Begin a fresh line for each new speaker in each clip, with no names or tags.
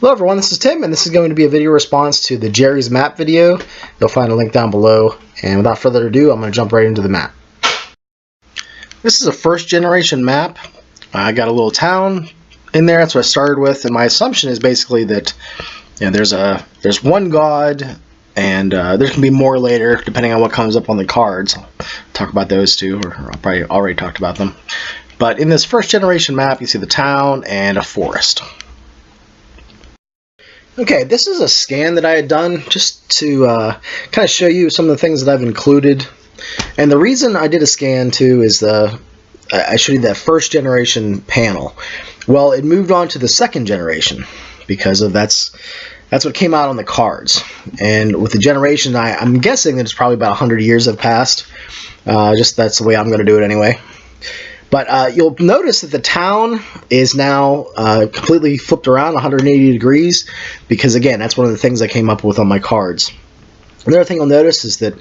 Hello everyone, this is Tim, and this is going to be a video response to the Jerry's map video. You'll find a link down below, and without further ado, I'm going to jump right into the map. This is a first generation map. I got a little town in there, that's what I started with, and my assumption is basically that there's one god, and there can be more later, depending on what comes up on the cards. I'll talk about those too, or I'll probably already talked about them. But in this first generation map, you see the town and a forest. Okay, this is a scan that I had done just to kind of show you some of the things that I've included. And the reason I did a scan too is I showed you that first generation panel. Well, it moved on to the second generation because of that's what came out on the cards. And with the generation, I'm guessing that it's probably about 100 years have passed. Just that's the way I'm going to do it anyway. But you'll notice that the town is now completely flipped around 180 degrees because, again, that's one of the things I came up with on my cards. Another thing you'll notice is that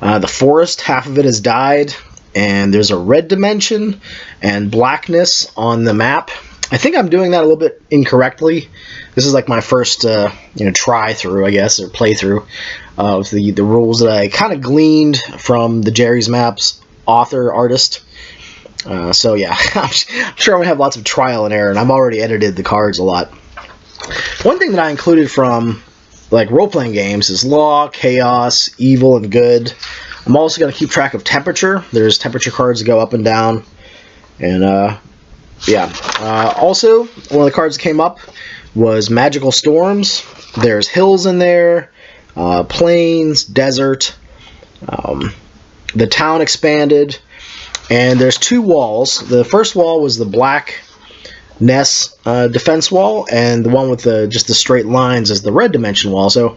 the forest, half of it has died, and there's a red dimension and blackness on the map. I think I'm doing that a little bit incorrectly. This is like my first try through, I guess, or playthrough of the rules that I kind of gleaned from the Jerry's Maps artist. So yeah, I'm sure I'm going to have lots of trial and error, and I've already edited the cards a lot. One thing that I included from like role-playing games is law, chaos, evil, and good. I'm also going to keep track of temperature. There's temperature cards that go up and down. And also, one of the cards that came up was magical storms. There's hills in there, plains, desert. The town expanded. And there's two walls. The first wall was the black Ness defense wall, and the one with just the straight lines is the red dimension wall. So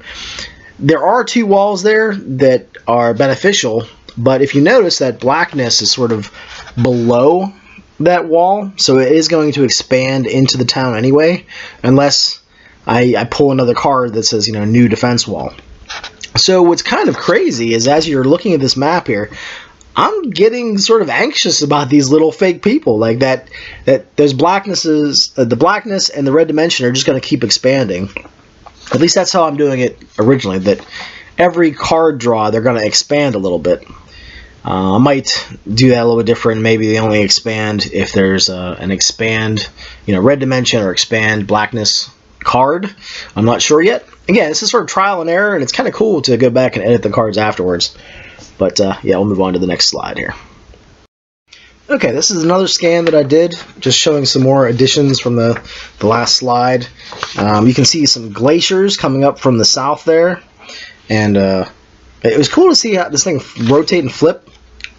there are two walls there that are beneficial, but if you notice that blackness is sort of below that wall, so it is going to expand into the town anyway, unless I pull another card that says, new defense wall. So what's kind of crazy is as you're looking at this map here, I'm getting sort of anxious about these little fake people, like that those blacknesses, the blackness and the red dimension are just going to keep expanding. At least that's how I'm doing it originally, that every card draw they're going to expand a little bit. I might do that a little bit different. Maybe they only expand if there's an expand, red dimension or expand blackness card. I'm not sure yet. Again, this is sort of trial and error, and it's kind of cool to go back and edit the cards afterwards. But yeah, we'll move on to the next slide here. Okay, this is another scan that I did, just showing some more additions from the last slide. You can see some glaciers coming up from the south there, and it was cool to see how this thing rotate and flip.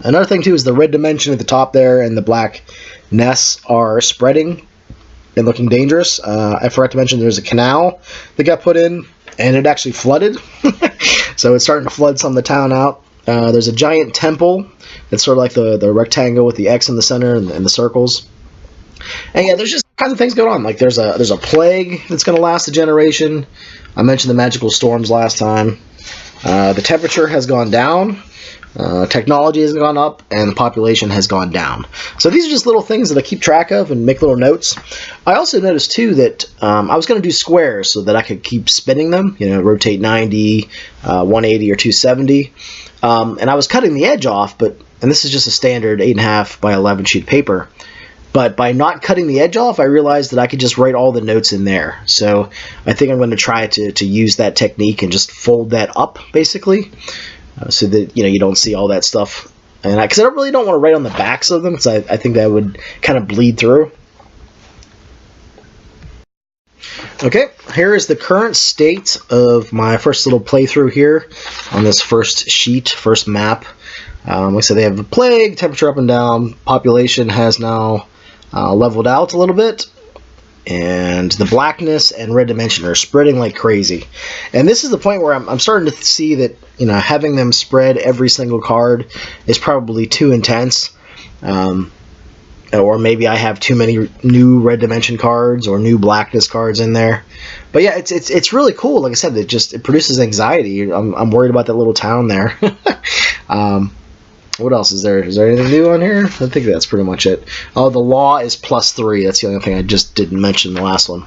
Another thing too is the red dimension at the top there and the black Ness are spreading and looking dangerous. I forgot to mention there's a canal that got put in, and it actually flooded. So it's starting to flood some of the town out. There's a giant temple. It's sort of like the rectangle with the X in the center and the circles. And yeah, there's just kinds of things going on. Like there's a plague that's going to last a generation. I mentioned the magical storms last time. The temperature has gone down. Technology has gone up, and the population has gone down. So these are just little things that I keep track of and make little notes. I also noticed too that I was going to do squares so that I could keep spinning them, rotate 90, 180, or 270. And I was cutting the edge off, and this is just a standard 8.5 by 11 sheet paper. But by not cutting the edge off, I realized that I could just write all the notes in there. So I think I'm going to try to use that technique and just fold that up, basically. So that you don't see all that stuff, and because I really don't want to write on the backs of them, because I think that would kind of bleed through. Okay, here is the current state of my first little playthrough here on this first map. Like I said, they have a plague, temperature up and down, population has now leveled out a little bit. And the blackness and red dimension are spreading like crazy. And this is the point where I'm starting to see that having them spread every single card is probably too intense. Or maybe I have too many new red dimension cards or new blackness cards in there. But yeah, it's really cool. Like I said, it produces anxiety. I'm worried about that little town there. What else is there? Is there anything new on here? I think that's pretty much it. Oh, the law is +3. That's the only thing I just didn't mention in the last one.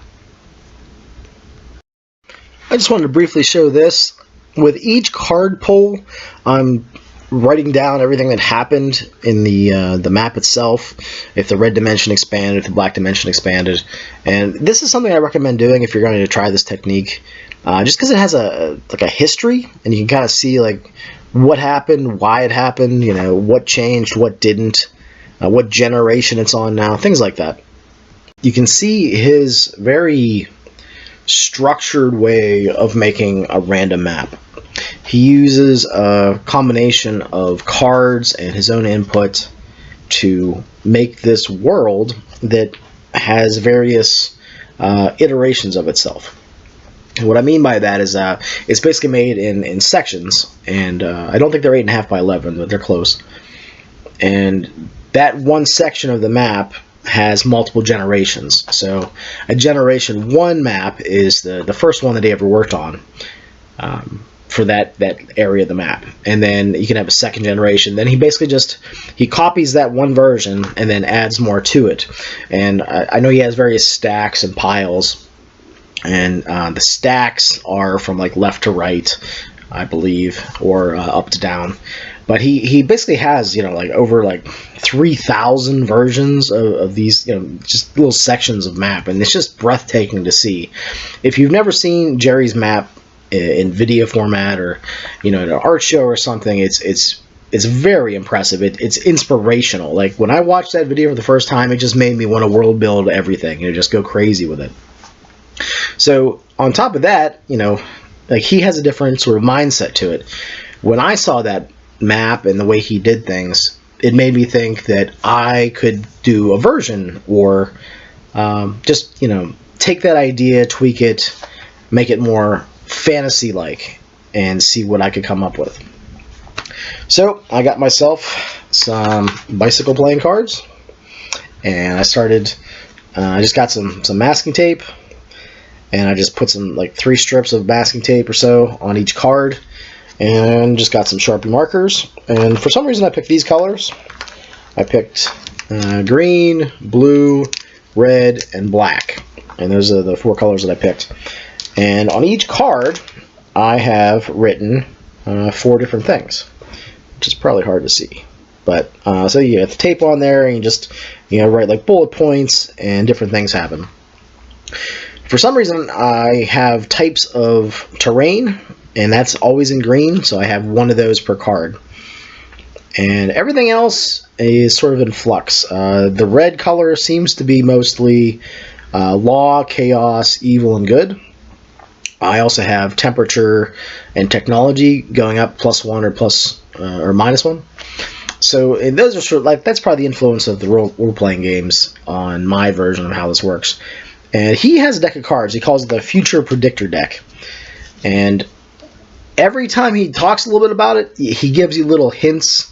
I just wanted to briefly show this. With each card pull, I'm writing down everything that happened in the map itself, if the red dimension expanded, if the black dimension expanded. And this is something I recommend doing if you're going to try this technique, just because it has a history, and you can kind of see like what happened, why it happened, you know, what changed, what didn't, what generation it's on now, things like that. You can see his very structured way of making a random map. He uses a combination of cards and his own input to make this world that has various iterations of itself. And what I mean by that is it's basically made in sections, and I don't think they're 8.5 by 11, but they're close. And that one section of the map has multiple generations. So a generation 1 map is the first one that he ever worked on for that area of the map. And then you can have a second generation. Then he basically he copies that one version and then adds more to it. And I know he has various stacks and piles, and the stacks are from like left to right, I believe, or up to down. But he basically has, you know, like over like 3,000 versions of these, you know, just little sections of map, and it's just breathtaking to see. If you've never seen Jerry's map in video format, or, you know, at an art show or something, it's very impressive. It's inspirational. Like when I watched that video for the first time, it just made me want to world build everything, you know, just go crazy with it. So on top of that, you know, like he has a different sort of mindset to it. When I saw that map and the way he did things, it made me think that I could do a version, or just, you know, take that idea, tweak it, make it more fantasy-like, and see what I could come up with. So I got myself some bicycle playing cards, and I started, I just got some masking tape, and I just put some like 3 strips of masking tape or so on each card, and just got some Sharpie markers. And for some reason I picked these colors. I picked green, blue, red, and black, and those are the 4 colors that I picked. And on each card I have written 4 different things, which is probably hard to see. But so you have the tape on there, and you just, you know, write like bullet points, and different things happen. For some reason I have types of terrain, and that's always in green, so I have 1 of those per card. And everything else is sort of in flux. The red color seems to be mostly law, chaos, evil, and good. I also have temperature and technology going up +1 or -1. So those are sort of like, that's probably the influence of the role-playing games on my version of how this works. And he has a deck of cards. He calls it the Future Predictor deck. And every time he talks a little bit about it, he gives you little hints,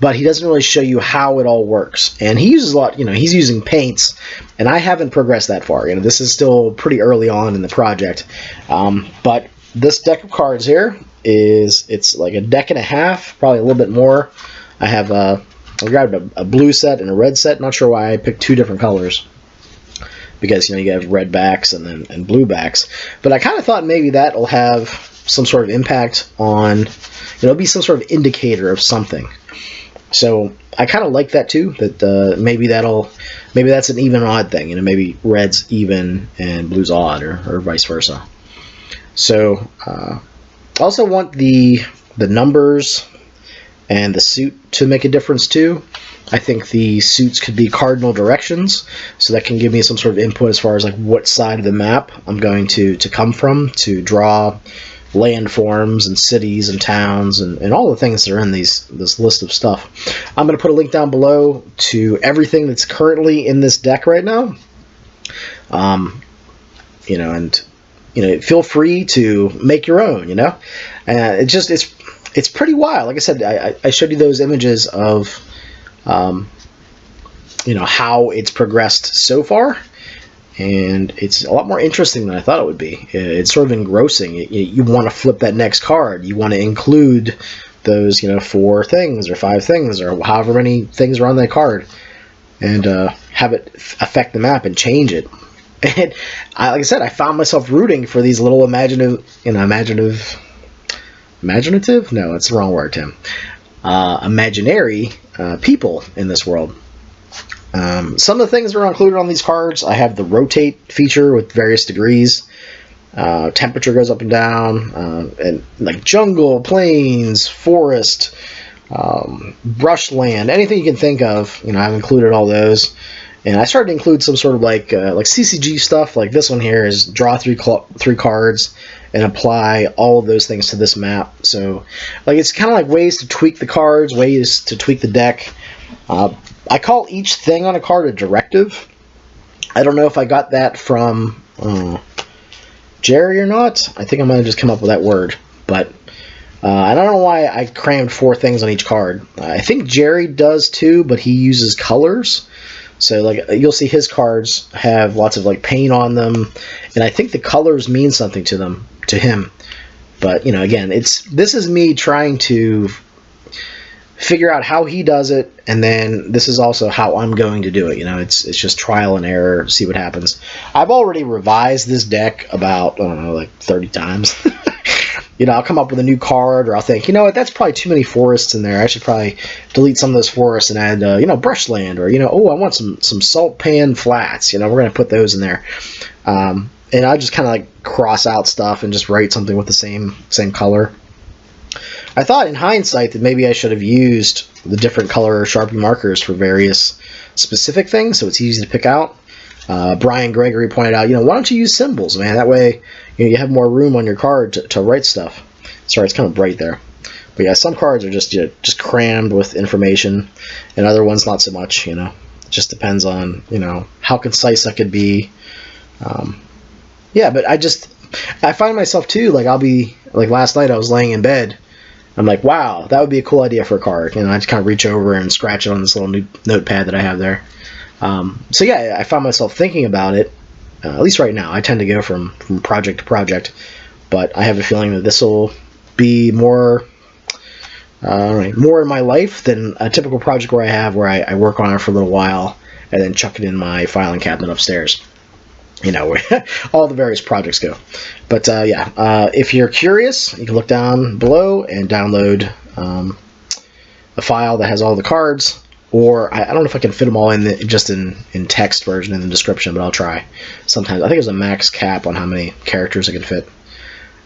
but he doesn't really show you how it all works. And he uses a lot, you know, he's using paints, and I haven't progressed that far. You know, this is still pretty early on in the project. But this deck of cards here it's like a deck and a half, probably a little bit more. I have I grabbed a blue set and a red set. Not sure why I picked 2 different colors, because, you know, you have red backs and blue backs. But I kind of thought maybe that'll have some sort of impact on, you know, it'll be some sort of indicator of something. So I kind of like that too, that maybe that's an even odd thing, you know, maybe red's even and blue's odd, or vice versa. So I also want the numbers and the suit to make a difference too. I think the suits could be cardinal directions, so that can give me some sort of input as far as like what side of the map I'm going to come from to draw landforms and cities and towns and all the things that are in this list of stuff. I'm going to put a link down below to everything that's currently in this deck right now. You know, and, you know, feel free to make your own, you know. It's pretty wild. Like I said, I showed you those images of you know, how it's progressed so far, and it's a lot more interesting than I thought it would be. It's sort of engrossing. You want to flip that next card. You want to include those, you know, 4 things or 5 things or however many things are on that card, and have it affect the map and change it. And like I said, I found myself rooting for these little imaginative? No, it's the wrong word, Tim. Imaginary people in this world. Some of the things that are included on these cards, I have the rotate feature with various degrees. Temperature goes up and down, and like jungle, plains, forest, brushland, anything you can think of. I've included all those. And I started to include some sort of like CCG stuff. Like this one here is draw three cards and apply all of those things to this map. So like it's kind of like ways to tweak the cards, ways to tweak the deck. I call each thing on a card a directive. I don't know if I got that from Jerry or not. I think I might have just come up with that word. But I don't know why I crammed 4 things on each card. I think Jerry does too, but he uses colors. So like you'll see his cards have lots of like paint on them, and I think the colors mean something to him. But again, this is me trying to figure out how he does it, and then this is also how I'm going to do it. It's just trial and error, see what happens. I've already revised this deck about, I don't know, like 30 times. I'll come up with a new card, or I'll think, what, that's probably too many forests in there. I should probably delete some of those forests and add, brushland, or, oh, I want some salt pan flats. We're going to put those in there. And I just kind of like cross out stuff and just write something with the same color. I thought in hindsight that maybe I should have used the different color Sharpie markers for various specific things, so it's easy to pick out. Brian Gregory pointed out, why don't you use symbols, man? That way, you have more room on your card to write stuff. Sorry, it's kind of bright there. But yeah, some cards are just crammed with information, and other ones not so much. It just depends on how concise I could be. Yeah, but I find myself too, like I'll be like last night I was laying in bed. I'm like, wow, that would be a cool idea for a card. I just kind of reach over and scratch it on this little notepad that I have there. So yeah, I found myself thinking about it. At least right now, I tend to go from project to project, but I have a feeling that this will be more in my life than a typical project where I work on it for a little while and then chuck it in my filing cabinet upstairs. Where all the various projects go. But yeah, if you're curious, you can look down below and download a file that has all the cards. Or I don't know if I can fit them all in just in text version in the description, but I'll try. Sometimes I think there's a max cap on how many characters I can fit.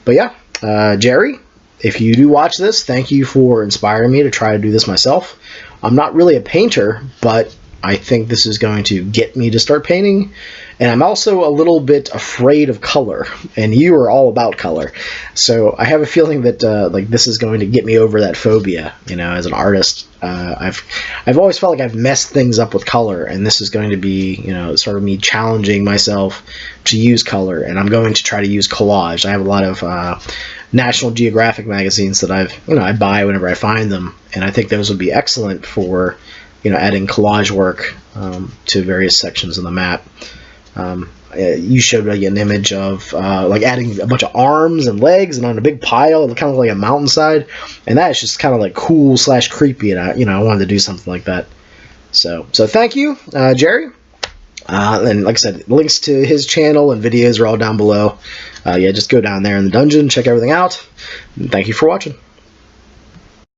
But yeah, Jerry, if you do watch this, thank you for inspiring me to try to do this myself. I'm not really a painter, but I think this is going to get me to start painting. And I'm also a little bit afraid of color, and you are all about color. So I have a feeling that like this is going to get me over that phobia, as an artist. I've always felt like I've messed things up with color, and this is going to be, sort of me challenging myself to use color, and I'm going to try to use collage. I have a lot of National Geographic magazines that I buy whenever I find them, and I think those would be excellent for, adding collage work to various sections of the map. You showed like an image of like adding a bunch of arms and legs and on a big pile, kind of like a mountainside, and that is just kind of like cool / creepy, and I wanted to do something like that. So thank you, Jerry. And like I said, links to his channel and videos are all down below. Yeah, just go down there in the dungeon, check everything out. And thank you for watching.